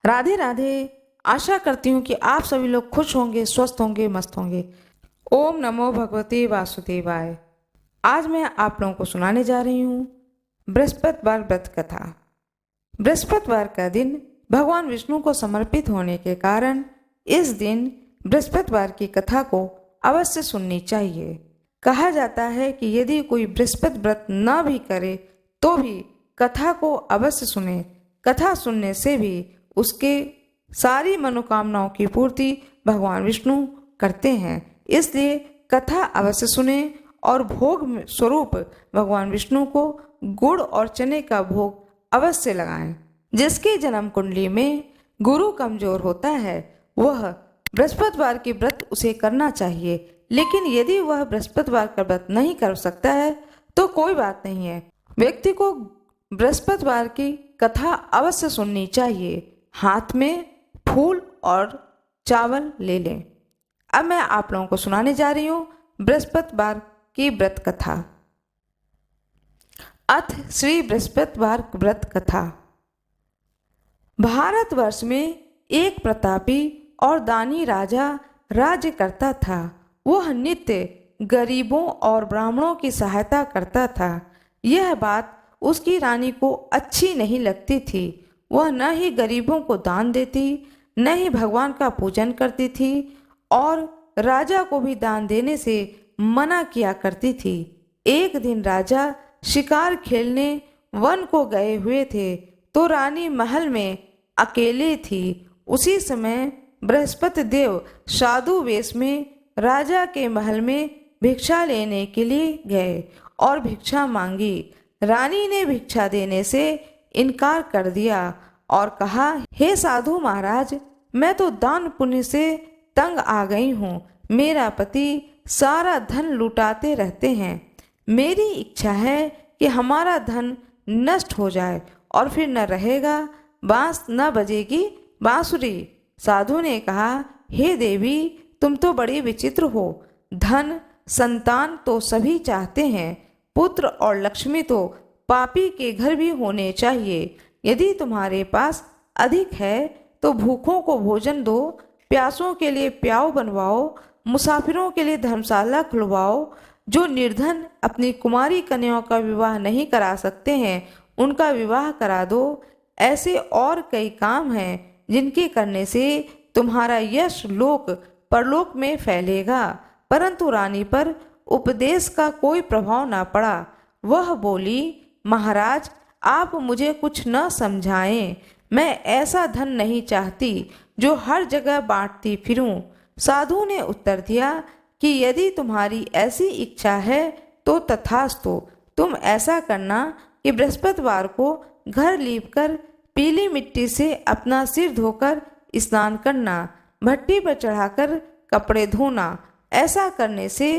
राधे राधे। आशा करती हूँ कि आप सभी लोग खुश होंगे, स्वस्थ होंगे, मस्त होंगे। ओम नमो भगवते वासुदेवाय। आज मैं आप लोगों को सुनाने जा रही हूँ बृहस्पतिवार व्रत कथा। बृहस्पतिवार का दिन भगवान विष्णु को समर्पित होने के कारण इस दिन बृहस्पतिवार की कथा को अवश्य सुननी चाहिए। कहा जाता है कि यदि कोई बृहस्पति व्रत न भी करे तो भी कथा को अवश्य सुने। कथा सुनने से भी उसके सारी मनोकामनाओं की पूर्ति भगवान विष्णु करते हैं। इसलिए कथा अवश्य सुने और भोग स्वरूप भगवान विष्णु को गुड़ और चने का भोग अवश्य लगाएं। जिसकी जन्म कुंडली में गुरु कमजोर होता है वह बृहस्पतिवार के व्रत उसे करना चाहिए, लेकिन यदि वह बृहस्पतिवार का व्रत नहीं कर सकता है तो कोई बात नहीं है। व्यक्ति को बृहस्पतिवार की कथा अवश्य सुननी चाहिए। हाथ में फूल और चावल ले लें। अब मैं आप लोगों को सुनाने जा रही हूँ बृहस्पतिवार की व्रत कथा। अथ श्री बृहस्पतिवार व्रत कथा। भारतवर्ष में एक प्रतापी और दानी राजा राज्य करता था। वह नित्य गरीबों और ब्राह्मणों की सहायता करता था। यह बात उसकी रानी को अच्छी नहीं लगती थी। वह न ही गरीबों को दान देती, न ही भगवान का पूजन करती थी और राजा को भी दान देने से मना किया करती थी। एक दिन राजा शिकार खेलने वन को गए हुए थे तो रानी महल में अकेले थी। उसी समय बृहस्पति देव साधु वेश में राजा के महल में भिक्षा लेने के लिए गए और भिक्षा मांगी। रानी ने भिक्षा देने से इनकार कर दिया और कहा, हे साधु महाराज, मैं तो दान पुण्य से तंग आ गई हूँ। मेरा पति सारा धन लुटाते रहते हैं। मेरी इच्छा है कि हमारा धन नष्ट हो जाए और फिर न रहेगा बांस न बजेगी बांसुरी। साधु ने कहा, हे देवी, तुम तो बड़ी विचित्र हो। धन संतान तो सभी चाहते हैं, पुत्र और लक्ष्मी तो पापी के घर भी होने चाहिए। यदि तुम्हारे पास अधिक है तो भूखों को भोजन दो, प्यासों के लिए प्याऊ बनवाओ, मुसाफिरों के लिए धर्मशाला खुलवाओ। जो निर्धन अपनी कुमारी कन्याओं का विवाह नहीं करा सकते हैं उनका विवाह करा दो। ऐसे और कई काम हैं जिनके करने से तुम्हारा यश लोक परलोक में फैलेगा। परंतु रानी पर उपदेश का कोई प्रभाव न पड़ा। वह बोली, महाराज, आप मुझे कुछ न समझाएं। मैं ऐसा धन नहीं चाहती जो हर जगह बांटती फिरूं। साधु ने उत्तर दिया कि यदि तुम्हारी ऐसी इच्छा है तो तथास्तु। तुम ऐसा करना कि बृहस्पतिवार को घर लीपकर पीली मिट्टी से अपना सिर धोकर स्नान करना, भट्टी पर चढ़ाकर कपड़े धोना। ऐसा करने से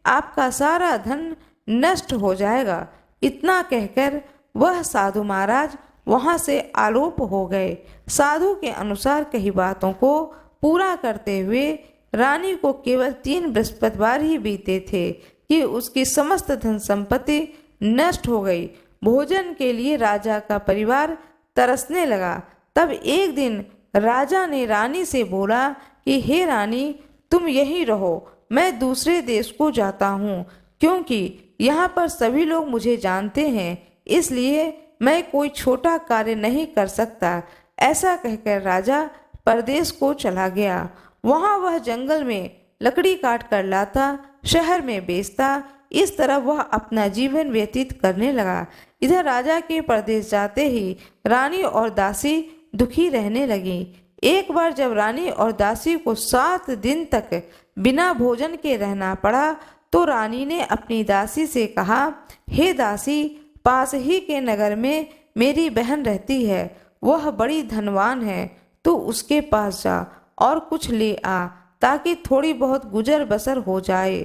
आपका सारा धन नष्ट हो जाएगा। इतना कहकर वह साधु महाराज वहां से आलोप हो गए। साधु के अनुसार कही बातों को पूरा करते हुए रानी को केवल 3 बृहस्पतिवार ही बीते थे कि उसकी समस्त धन संपत्ति नष्ट हो गई। भोजन के लिए राजा का परिवार तरसने लगा। तब एक दिन राजा ने रानी से बोला कि हे रानी, तुम यहीं रहो, मैं दूसरे देश को जाता हूँ, क्योंकि यहाँ पर सभी लोग मुझे जानते हैं, इसलिए मैं कोई छोटा कार्य नहीं कर सकता। ऐसा कहकर राजा परदेश को चला गया। वहाँ वह जंगल में लकड़ी काट कर लाता, शहर में बेचता। इस तरह वह अपना जीवन व्यतीत करने लगा। इधर राजा के परदेश जाते ही रानी और दासी दुखी रहने लगी। एक बार जब रानी और दासी को 7 दिन तक बिना भोजन के रहना पड़ा तो रानी ने अपनी दासी से कहा, हे दासी, पास ही के नगर में मेरी बहन रहती है, वह बड़ी धनवान है, तो उसके पास जा और कुछ ले आ ताकि थोड़ी बहुत गुजर बसर हो जाए।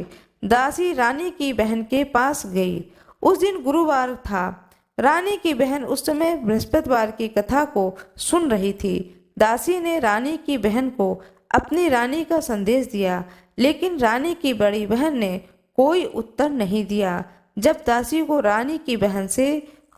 दासी रानी की बहन के पास गई। उस दिन गुरुवार था। रानी की बहन उस समय बृहस्पतिवार की कथा को सुन रही थी। दासी ने रानी की बहन को अपनी रानी का संदेश दिया, लेकिन रानी की बड़ी बहन ने कोई उत्तर नहीं दिया। जब दासी को रानी की बहन से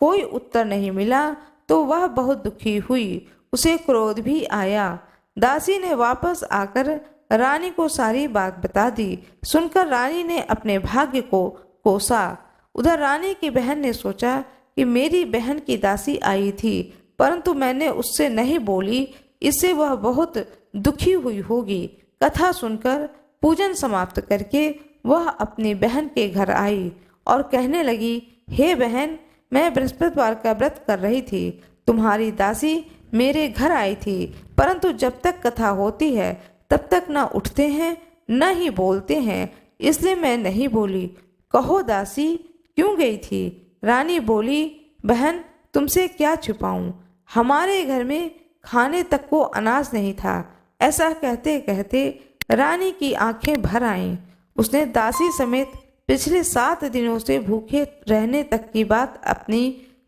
कोई उत्तर नहीं मिला तो वह बहुत दुखी हुई। उसे क्रोध भी आया। दासी ने वापस आकर रानी को सारी बात बता दी। सुनकर रानी ने अपने भाग्य को कोसा। उधर रानी की बहन ने सोचा कि मेरी बहन की दासी आई थी, परंतु मैंने उससे नहीं बोली, इससे वह बहुत दुखी हुई होगी। कथा सुनकर पूजन समाप्त करके वह अपनी बहन के घर आई और कहने लगी, हे बहन, मैं बृहस्पतिवार का व्रत कर रही थी। तुम्हारी दासी मेरे घर आई थी, परंतु जब तक कथा होती है तब तक न उठते हैं न ही बोलते हैं, इसलिए मैं नहीं बोली। कहो दासी, क्यों गई थी? रानी बोली, बहन, तुमसे क्या छुपाऊं, हमारे घर में खाने तक को अनाज नहीं था। ऐसा कहते कहते रानी की आंखें भर आईं। उसने दासी समेत पिछले 7 दिनों से भूखे रहने तक की बात अपनी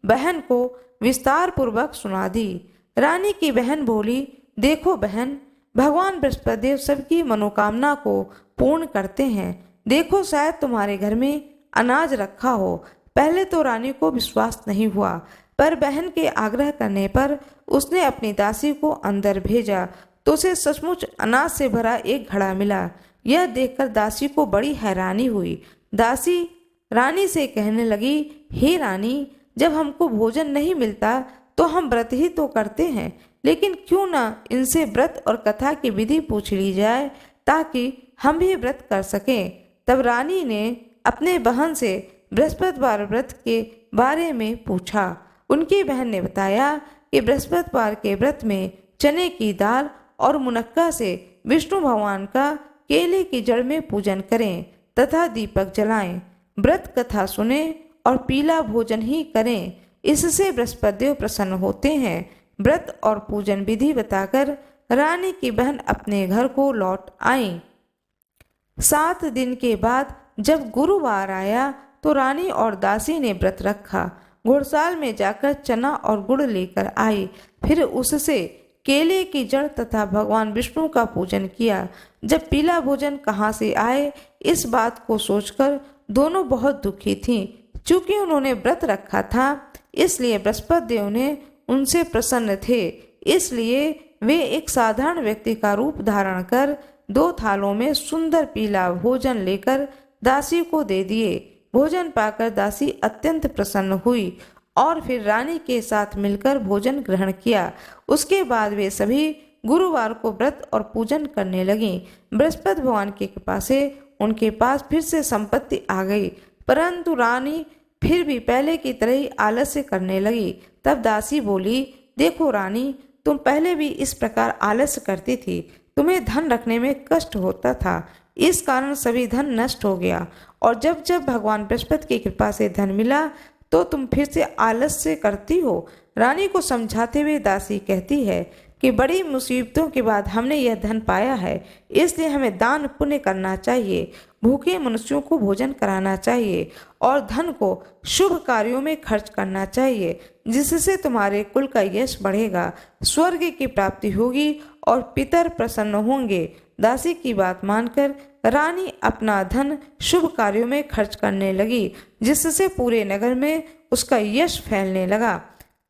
बहन को विस्तार पूर्वक सुना दी। रानी की बहन बोली, देखो बहन, भगवान बृहस्पतिदेव सबकी मनोकामना को पूर्ण करते हैं। देखो, शायद तुम्हारे घर में अनाज रखा हो। पहले तो रानी को विश्वास नहीं हुआ, पर बहन के आग्रह करने पर उसने अपनी दासी को अंदर भेजा तो उसे सचमुच अनाज से भरा एक घड़ा मिला। यह देखकर दासी को बड़ी हैरानी हुई। दासी रानी से कहने लगी, हे रानी, जब हमको भोजन नहीं मिलता तो हम व्रत ही तो करते हैं, लेकिन क्यों ना इनसे व्रत और कथा की विधि पूछ ली जाए ताकि हम भी व्रत कर सकें। तब रानी ने अपने बहन से बृहस्पतिवार व्रत के बारे में पूछा। उनकी बहन ने बताया कि बृहस्पतिवार के व्रत में चने की दाल और मुनक्का से विष्णु भगवान का केले की जड़ में पूजन करें तथा दीपक जलाएं, व्रत कथा सुने और पीला भोजन ही करें, इससे बृहस्पतिदेव प्रसन्न होते हैं। व्रत और पूजन विधि बताकर रानी की बहन अपने घर को लौट आई। 7 दिन के बाद जब गुरुवार आया तो रानी और दासी ने व्रत रखा। घुड़साल में जाकर चना और गुड़ लेकर आई, फिर उससे केले की जड़ तथा भगवान विष्णु का पूजन किया। जब पीला भोजन कहाँ से आए, इस बात को सोचकर दोनों बहुत दुखी थीं। चूंकि उन्होंने व्रत रखा था, इसलिए बृहस्पति देव ने उनसे प्रसन्न थे। इसलिए वे एक साधारण व्यक्ति का रूप धारण कर 2 थालों में सुंदर पीला भोजन लेकर दासी को दे दिए। भोजन पाकर दासी अत्यंत प्रसन्न हुई और फिर रानी के साथ मिलकर भोजन ग्रहण किया। उसके बाद वे सभी गुरुवार को व्रत और पूजन करने लगीं। बृहस्पति भगवान की कृपा से उनके पास फिर से संपत्ति आ गई, परंतु रानी फिर भी पहले की तरह ही आलस्य करने लगी। तब दासी बोली, देखो रानी, तुम पहले भी इस प्रकार आलस्य करती थी, तुम्हें धन रखने में कष्ट होता था, इस कारण सभी धन नष्ट हो गया, और जब जब भगवान बृहस्पति की कृपा से धन मिला तो तुम फिर से आलस्य करती हो। रानी को समझाते हुए दासी कहती है कि बड़ी मुसीबतों के बाद हमने यह धन पाया है, इसलिए हमें दान पुण्य करना चाहिए, भूखे मनुष्यों को भोजन कराना चाहिए और धन को शुभ कार्यों में खर्च करना चाहिए, जिससे तुम्हारे कुल का यश बढ़ेगा, स्वर्ग की प्राप्ति होगी और पितर प्रसन्न होंगे। दासी की बात मानकर रानी अपना धन शुभ कार्यों में खर्च करने लगी, जिससे पूरे नगर में उसका यश फैलने लगा।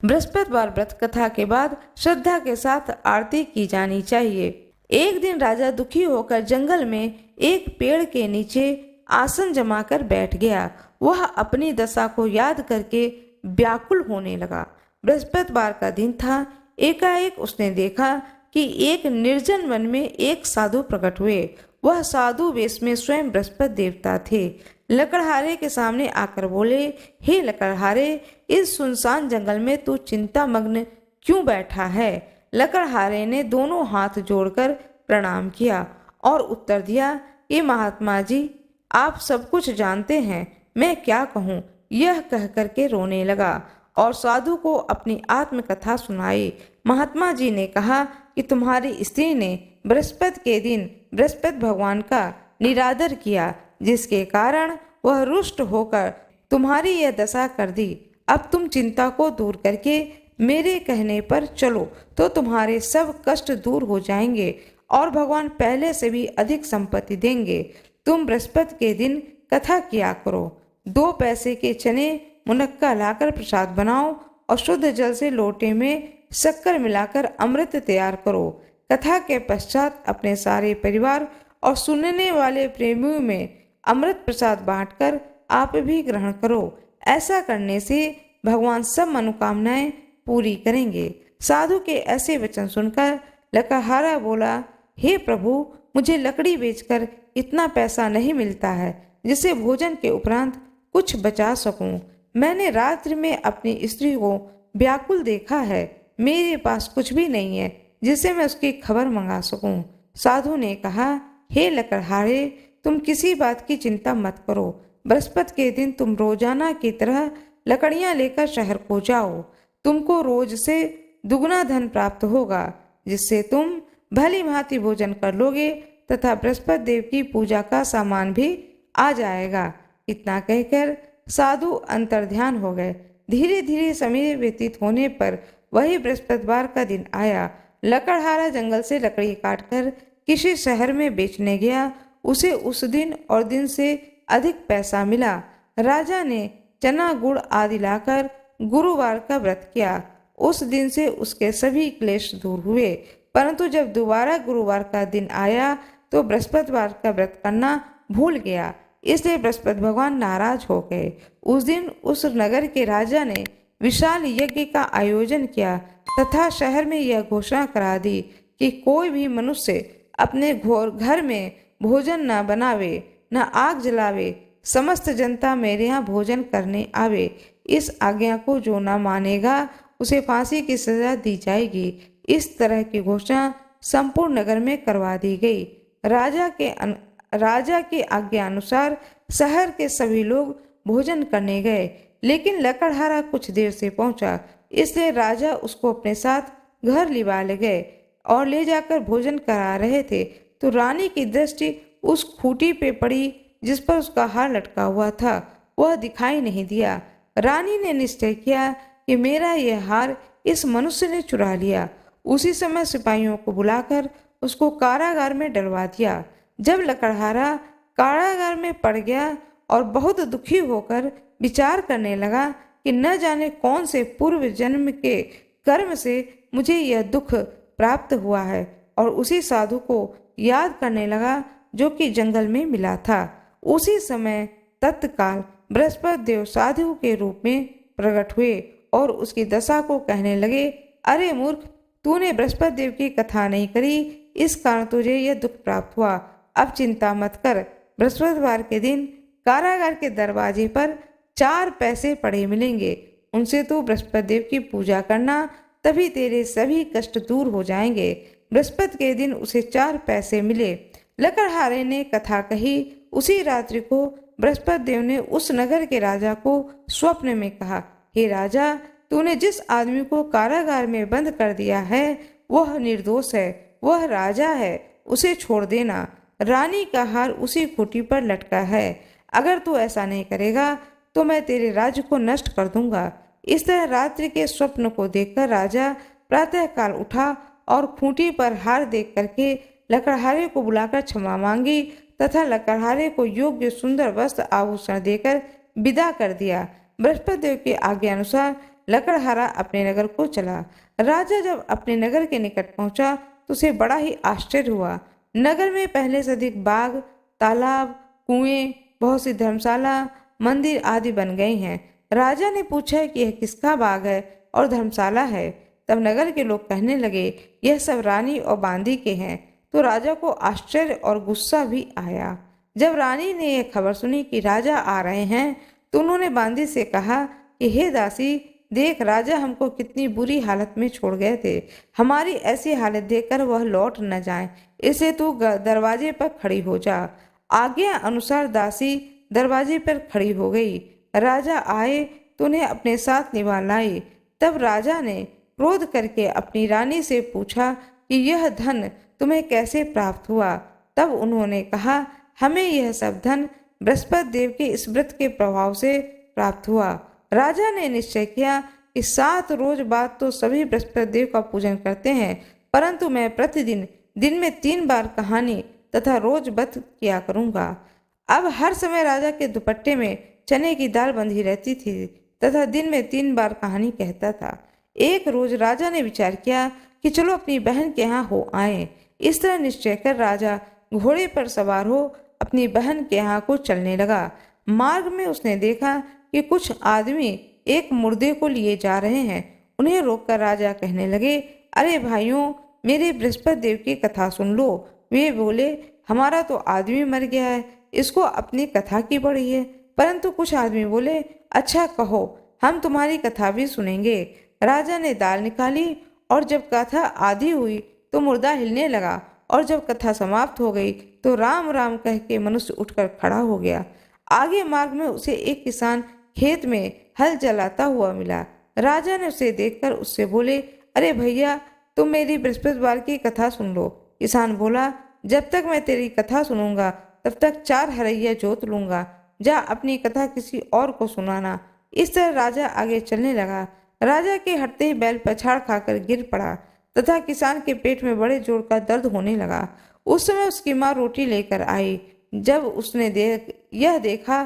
बृहस्पतिवार व्रत कथा के बाद श्रद्धा के साथ आरती की जानी चाहिए। एक दिन राजा दुखी होकर जंगल में एक पेड़ के नीचे आसन जमाकर बैठ गया। वह अपनी दशा को याद करके व्याकुल होने लगा। बृहस्पतिवार का दिन था। एकाएक उसने देखा कि एक निर्जन वन में एक साधु प्रकट हुए। वह साधु वेश में स्वयं बृहस्पति देवता थे। लकड़हारे के सामने आकर बोले, हे लकड़हारे, इस सुनसान जंगल में तू चिंता मग्न क्यों बैठा है? लकड़हारे ने दोनों हाथ जोड़कर प्रणाम किया और उत्तर दिया कि महात्मा जी, आप सब कुछ जानते हैं, मैं क्या कहूँ? यह कह करके रोने लगा और साधु को अपनी आत्मकथा सुनाई। महात्मा जी ने कहा कि तुम्हारी स्त्री ने बृहस्पति के दिन बृहस्पति भगवान का निरादर किया, जिसके कारण वह रुष्ट होकर तुम्हारी यह दशा कर दी। अब तुम चिंता को दूर करके मेरे कहने पर चलो तो तुम्हारे सब कष्ट दूर हो जाएंगे और भगवान पहले से भी अधिक संपत्ति देंगे। तुम बृहस्पति के दिन कथा किया करो। 2 पैसे के चने मुनक्का लाकर प्रसाद बनाओ और शुद्ध जल से लोटे में शक्कर मिलाकर अमृत तैयार करो। कथा के पश्चात अपने सारे परिवार और सुनने वाले प्रेमियों में अमृत प्रसाद बांटकर आप भी ग्रहण करो। ऐसा करने से भगवान सब मनोकामनाएं पूरी करेंगे। साधु के ऐसे वचन सुनकर लकड़हारा बोला, हे प्रभु, मुझे लकड़ी बेचकर इतना पैसा नहीं मिलता है जिससे भोजन के उपरांत कुछ बचा सकूं। मैंने रात्रि में अपनी स्त्री को व्याकुल देखा है। मेरे पास कुछ भी नहीं है जिससे मैं उसकी खबर मंगा सकूं। साधु ने कहा, हे लकड़हारे, तुम किसी बात की चिंता मत करो। बृहस्पति के दिन तुम रोजाना की तरह लकड़ियां लेकर शहर को जाओ। तुमको रोज से दुगना धन प्राप्त होगा, जिससे तुम भली भांति भोजन कर लोगे तथा बृहस्पति देव की पूजा का सामान भी आ जाएगा। इतना कहकर साधु अंतर्ध्यान हो गए। धीरे धीरे समय व्यतीत होने पर वही बृहस्पतिवार का दिन आया। लकड़हारा जंगल से लकड़ी काटकर किसी शहर में बेचने गया। उसे उस दिन और दिन से अधिक पैसा मिला। राजा ने चना गुड़ आदि लाकर गुरुवार का व्रत किया। उस दिन से उसके सभी क्लेश दूर हुए। परंतु जब दोबारा गुरुवार का दिन आया तो बृहस्पतिवार का व्रत करना भूल गया। इसलिए बृहस्पति भगवान नाराज हो गए। उस दिन उस नगर के राजा ने विशाल यज्ञ का आयोजन किया तथा शहर में यह घोषणा करा दी कि कोई भी मनुष्य अपने घर में भोजन न बनावे, न आग जलावे। समस्त जनता मेरे यहाँ भोजन करने आवे। इस आज्ञा को जो न मानेगा उसे फांसी की सजा दी जाएगी। इस तरह की घोषणा संपूर्ण नगर में करवा दी गई। राजा के आज्ञा अनुसार शहर के सभी लोग भोजन करने गए, लेकिन लकड़हारा कुछ देर से पहुंचा। इसलिए राजा उसको अपने साथ घर लिवा ले गए और ले जाकर भोजन करा रहे थे तो रानी की दृष्टि उस खूंटी पे पड़ी जिस पर उसका हार लटका हुआ था। वह दिखाई नहीं दिया। रानी ने निश्चय किया कि मेरा यह हार इस मनुष्य ने चुरा लिया। उसी समय सिपाहियों को बुलाकर उसको कारागार में डलवा दिया। जब लकड़हारा कारागार में पड़ गया और बहुत दुखी होकर विचार करने लगा कि न जाने कौन से पूर्व जन्म के कर्म से मुझे यह दुख प्राप्त हुआ है, और उसी साधु को याद करने लगा जो कि जंगल में मिला था। उसी समय तत्काल बृहस्पति देव साधु के रूप में प्रकट हुए और उसकी दशा को कहने लगे, अरे मूर्ख, तूने बृहस्पति देव की कथा नहीं करी, इस कारण तुझे यह दुख प्राप्त हुआ। अब चिंता मत कर। बृहस्पतिवार के दिन कारागार के दरवाजे पर 4 पैसे पड़े मिलेंगे। उनसे तू बृहस्पति देव की पूजा करना, तभी तेरे सभी कष्ट दूर हो जाएंगे। बृहस्पति के दिन उसे 4 पैसे मिले। लकड़हारे ने कथा कही। उसी रात्रि को बृहस्पति देव ने उस नगर के राजा को स्वप्न में कहा, हे राजा, तूने जिस आदमी को कारागार में बंद कर दिया है वह निर्दोष है, वह राजा है, उसे छोड़ देना। रानी का हार उसी खूंटी पर लटका है। अगर तू ऐसा नहीं करेगा तो मैं तेरे राज्य को नष्ट कर दूंगा। इस तरह रात्रि के स्वप्न को देखकर राजा प्रातःकाल उठा और खूंटी पर हार देख करके लकड़हारे को बुलाकर क्षमा मांगी तथा लकड़हारे को योग्य सुंदर वस्त्र आभूषण देकर विदा कर दिया। बृहस्पति देव की आज्ञा अनुसार लकड़हारा अपने नगर को चला। राजा जब अपने नगर के निकट पहुंचा तो उसे बड़ा ही आश्चर्य हुआ। नगर में पहले से अधिक बाग, तालाब, कुएं, बहुत सी धर्मशाला, मंदिर आदि बन गए हैं। राजा ने पूछा कि यह किसका बाग है और धर्मशाला है। तब नगर के लोग कहने लगे, यह सब रानी और बांदी के हैं। तो राजा को आश्चर्य और गुस्सा भी आया। जब रानी ने यह खबर सुनी कि राजा आ रहे हैं तो उन्होंने बांदी से कहा कि हे दासी, देख, राजा हमको कितनी बुरी हालत में छोड़ गए थे। हमारी ऐसी हालत देखकर वह लौट न जाए, इसलिए तू दरवाजे पर खड़ी हो जा। आज्ञा अनुसार दासी दरवाजे पर खड़ी हो गई। राजा आए तो उन्हें अपने साथ निभा लाई। तब राजा ने क्रोध करके अपनी रानी से पूछा कि यह धन तुम्हें कैसे प्राप्त हुआ। तब उन्होंने कहा, हमें यह सब धन बृहस्पति देव के इस व्रत के प्रभाव से प्राप्त हुआ। राजा ने निश्चय किया कि 7 रोज बाद तो सभी बृहस्पति देव का पूजन करते हैं, परंतु मैं प्रतिदिन दिन में 3 बार कहानी तथा रोज व्रत किया करूंगा। अब हर समय राजा के दुपट्टे में चने की दाल बंधी रहती थी तथा दिन में 3 बार कहानी कहता था। एक रोज राजा ने विचार किया कि चलो अपनी बहन के यहाँ हो आए। इस तरह निश्चय कर राजा घोड़े पर सवार हो अपनी बहन के यहाँ को चलने लगा। मार्ग में उसने देखा कि कुछ आदमी एक मुर्दे को लिए जा रहे हैं। उन्हें रोककर राजा कहने लगे, अरे भाइयों, मेरे बृहस्पति देव की कथा सुन लो। वे बोले, हमारा तो आदमी मर गया है, इसको अपनी कथा की पड़ी है। परंतु कुछ आदमी बोले, अच्छा कहो, हम तुम्हारी कथा भी सुनेंगे। राजा ने दाल निकाली और जब कथा आधी हुई तो मुर्दा हिलने लगा, और जब कथा समाप्त हो गई तो राम राम कह के मनुष्य उठकर खड़ा हो गया। आगे मार्ग में उसे एक किसान खेत में हल चलाता हुआ मिला। राजा ने उसे देखकर उससे बोले, अरे भैया, तुम मेरी बृहस्पतिवार की कथा सुन लो। किसान बोला, जब तक मैं तेरी कथा सुनूंगा तब तक 4 हरैया जोत लूंगा। जा अपनी कथा किसी और को सुनाना। इस तरह राजा आगे चलने लगा। राजा के हटते ही बैल पछाड़ खाकर गिर पड़ा तथा किसान के पेट में बड़े जोर का दर्द होने लगा। उस समय उसकी माँ रोटी लेकर आई। जब उसने यह देखा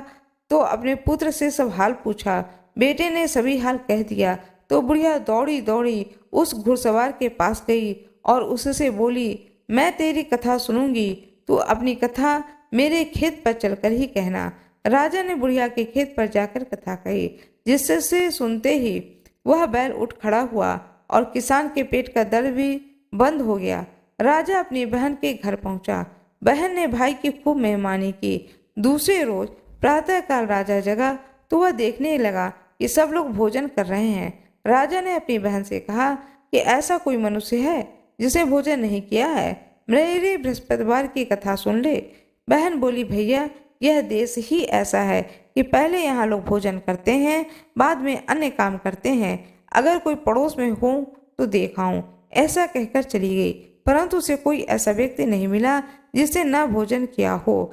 तो अपने पुत्र से सब हाल पूछा। बेटे ने सभी हाल कह दिया तो बुढ़िया दौड़ी दौड़ी उस घुड़सवार के पास गई और उससे बोली, मैं तेरी कथा सुनूंगी, तू अपनी कथा मेरे खेत पर चलकर ही कहना। राजा ने बुढ़िया के खेत पर जाकर कथा कही, जिससे सुनते ही वह बैल उठ खड़ा हुआ और किसान के पेट का दर्द भी बंद हो गया। राजा अपनी बहन के घर पहुंचा। बहन ने भाई की खूब मेहमानी की। दूसरे रोज प्रातःकाल राजा जगा तो वह देखने लगा कि सब लोग भोजन कर रहे हैं। राजा ने अपनी बहन से कहा कि ऐसा कोई मनुष्य है जिसे भोजन नहीं किया है, मेरे बृहस्पतिवार की कथा सुन ले। बहन बोली, भैया, यह देश ही ऐसा है कि पहले यहाँ लोग भोजन करते हैं, बाद में अन्य काम करते हैं। अगर कोई पड़ोस में हो तो देखाऊं। ऐसा कहकर चली गई, परंतु उसे कोई ऐसा व्यक्ति नहीं मिला जिसने न भोजन किया हो।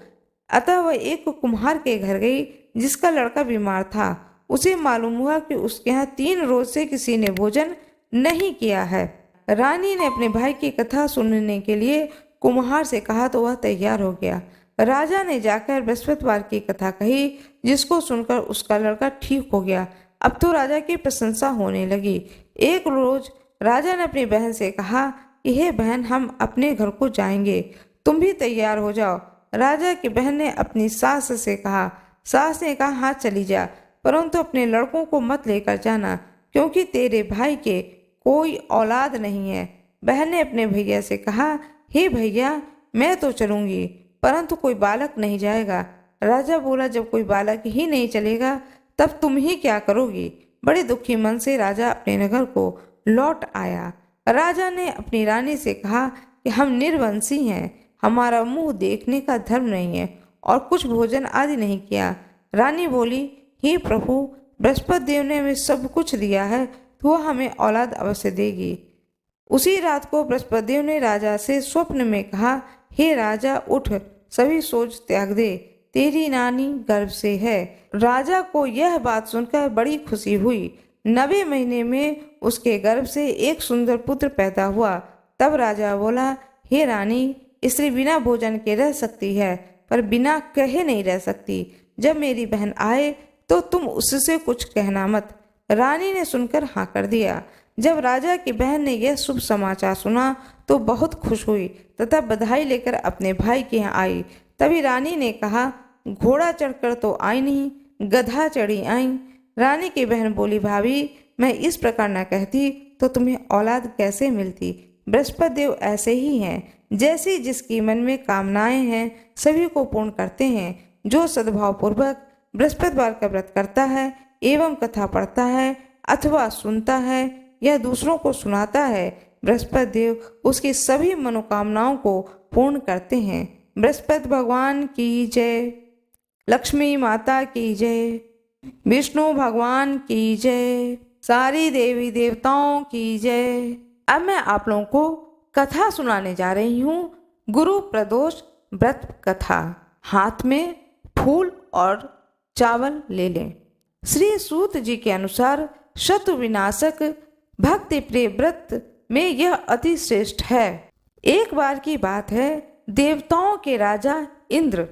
अतः वह एक कुम्हार के घर गई जिसका लड़का बीमार था। उसे मालूम हुआ कि उसके यहाँ 3 रोज से किसी ने भोजन नहीं किया है। रानी ने अपने भाई की कथा सुनने के लिए कुम्हार से कहा तो वह तैयार हो गया। राजा ने जाकर बृहस्पतिवार की कथा कही, जिसको सुनकर उसका लड़का ठीक हो गया। अब तो राजा की प्रशंसा होने लगी। एक रोज राजा ने अपनी बहन से कहा कि हे बहन, हम अपने घर को जाएंगे, तुम भी तैयार हो जाओ। राजा की बहन ने अपनी सास से कहा। सास ने कहा, हाँ चली जा, परंतु अपने लड़कों को मत लेकर जाना, क्योंकि तेरे भाई के कोई औलाद नहीं है। बहन ने अपने भैया से कहा, हे भैया, मैं तो चलूंगी, परंतु कोई बालक नहीं जाएगा। राजा बोला, जब कोई बालक ही नहीं चलेगा तब तुम ही क्या करोगी। बड़े दुखी मन से राजा अपने नगर को लौट आया। राजा ने अपनी रानी से कहा कि हम निर्वंशी हैं, हमारा मुंह देखने का धर्म नहीं है और कुछ भोजन आदि नहीं किया। रानी बोली, हे प्रभु, बृहस्पति देव ने हमें सब कुछ दिया है तो वह हमें औलाद अवश्य देगी। उसी रात को बृहस्पति देव ने राजा से स्वप्न में कहा, हे राजा, उठ, सभी सोच त्याग दे, तेरी नानी गर्भ से है। राजा को यह बात सुनकर बड़ी खुशी हुई। 90 महीने में उसके गर्भ से एक सुंदर पुत्र पैदा हुआ। तब राजा बोला, हे रानी, स्त्री बिना भोजन के रह सकती है, पर बिना कहे नहीं रह सकती। जब मेरी बहन आए तो तुम उससे कुछ कहना मत। रानी ने सुनकर हाँ कर दिया। जब राजा की बहन ने यह शुभ समाचार सुना तो बहुत खुश हुई तथा बधाई लेकर अपने भाई के यहाँ आई। तभी रानी ने कहा, घोड़ा चढ़कर तो आई नहीं, गधा चढ़ी आई। रानी की बहन बोली, भाभी, मैं इस प्रकार न कहती तो तुम्हें औलाद कैसे मिलती। बृहस्पति देव ऐसे ही हैं, जैसी जिसकी मन में कामनाएं हैं सभी को पूर्ण करते हैं। जो सद्भाव पूर्वक बृहस्पतिवार का व्रत करता है एवं कथा पढ़ता है अथवा सुनता है या दूसरों को सुनाता है, बृहस्पति देव उसकी सभी मनोकामनाओं को पूर्ण करते हैं। बृहस्पति भगवान की जय, लक्ष्मी माता की जय, विष्णु भगवान की जय, सारी देवी देवताओं की जय। अब मैं आप लोगों को कथा सुनाने जा रही हूँ, गुरु प्रदोष व्रत कथा। हाथ में फूल और चावल ले लें। श्री सूत जी के अनुसार शत्रु विनाशक भक्ति प्रिय व्रत में यह अति श्रेष्ठ है। एक बार की बात है, देवताओं के राजा इंद्र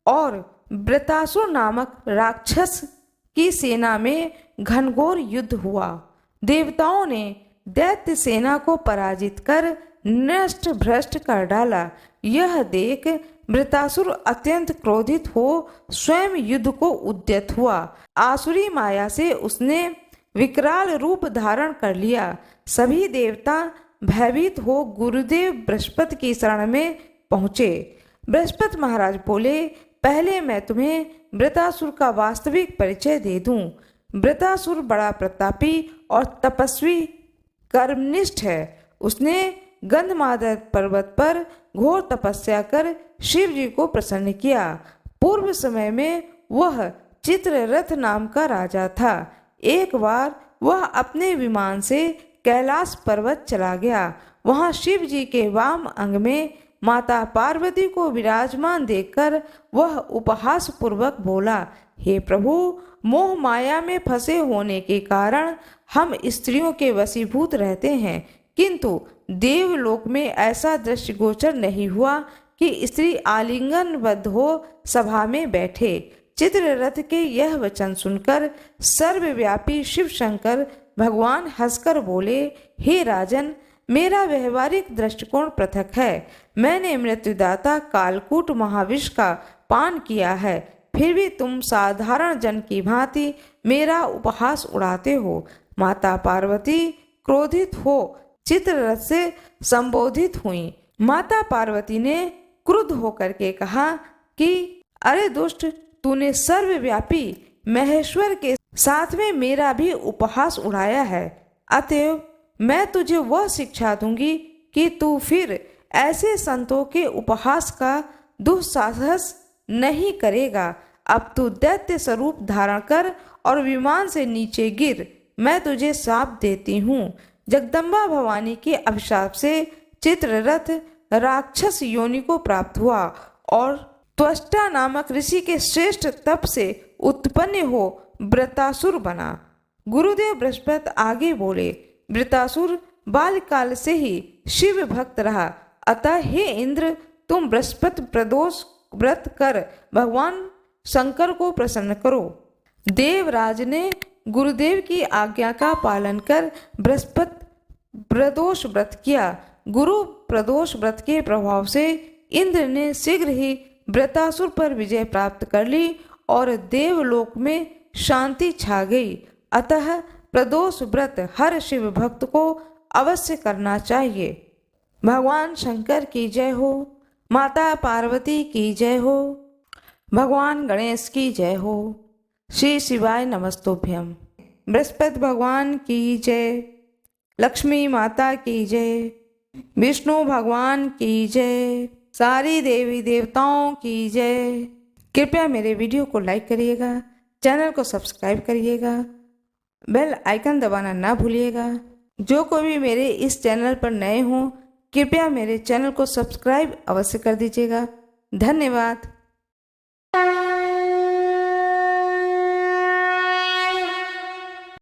और वृतासुर नामक राक्षस की सेना में घनघोर युद्ध हुआ। देवताओं ने दैत्य सेना को पराजित कर नष्ट भ्रष्ट कर डाला। यह देख वृत्रासुर अत्यंत क्रोधित हो स्वयं युद्ध को उद्यत हुआ। आसुरी माया से उसने विकराल रूप धारण कर लिया। सभी देवता भयभीत हो गुरुदेव बृहस्पति की शरण में पहुँचे। बृहस्पति महाराज बोले, पहले मैं तुम्हें वृत्रासुर का वास्तविक परिचय दे दूं। वृत्रासुर बड़ा प्रतापी और तपस्वी कर्मनिष्ठ है। उसने गंधमादन पर्वत पर घोर तपस्या कर शिव जी को प्रसन्न किया। पूर्व समय में वह चित्ररथ नाम का राजा था। एक बार वह अपने विमान से कैलाश पर्वत चला गया। वहां शिव जी के वाम अंग में माता पार्वती को विराजमान देखकर वह उपहास पूर्वक बोला, हे प्रभु, मोह माया में फंसे होने के कारण हम स्त्रियों के वशीभूत रहते हैं, किंतु देवलोक में ऐसा दृष्टिगोचर नहीं हुआ कि स्त्री आलिंगनबद्ध हो सभा में बैठे। चित्ररथ के यह वचन सुनकर सर्वव्यापी शिव शंकर भगवान हंसकर बोले, हे राजन, मेरा व्यवहारिक दृष्टिकोण पृथक है। मैंने मृत्युदाता कालकूट महाविष का पान किया है, फिर भी तुम साधारण जन की भांति मेरा उपहास उड़ाते हो। माता पार्वती क्रोधित हो चित्ररथ से संबोधित हुई। माता पार्वती ने क्रुद्ध होकर के कहा कि अरे दुष्ट, तूने सर्वव्यापी महेश्वर के साथ में मेरा भी उपहास उड़ाया है। अतएव मैं तुझे वह शिक्षा दूंगी कि तू फिर ऐसे संतों के उपहास का दुस्साहस नहीं करेगा। अब तू दैत्य स्वरूप धारण कर और विमान से नीचे गिर। मैं तुझे श्राप देती हूँ। जगदम्बा भवानी के अभिशाप से चित्ररथ राक्षस योनि को प्राप्त हुआ और त्वष्टा नामक ऋषि के श्रेष्ठ तप से उत्पन्न हो वृत्रासुर बना। गुरुदेव बृहस्पति आगे बोले, वृत्रासुर बाल्यकाल से ही शिव भक्त रहा, अतः हे इंद्र, तुम बृहस्पति प्रदोष व्रत कर भगवान शंकर को प्रसन्न करो। देवराज ने गुरुदेव की आज्ञा का पालन कर बृहस्पति प्रदोष व्रत किया। गुरु प्रदोष व्रत के प्रभाव से इंद्र ने शीघ्र ही वृत्रासुर पर विजय प्राप्त कर ली और देवलोक में शांति छा गई। अतः प्रदोष व्रत हर शिव भक्त को अवश्य करना चाहिए। भगवान शंकर की जय हो, माता पार्वती की जय हो, भगवान गणेश की जय हो। श्री शिवाय नमस्तुभ्यम। बृहस्पति भगवान की जय, लक्ष्मी माता की जय, विष्णु भगवान की जय, सारी देवी देवताओं की जय। कृपया मेरे वीडियो को लाइक करिएगा, चैनल को सब्सक्राइब करिएगा, बेल आइकन दबाना ना भूलिएगा। जो कोई भी मेरे इस चैनल पर नए हों, कृपया मेरे चैनल को सब्सक्राइब अवश्य कर दीजिएगा। धन्यवाद।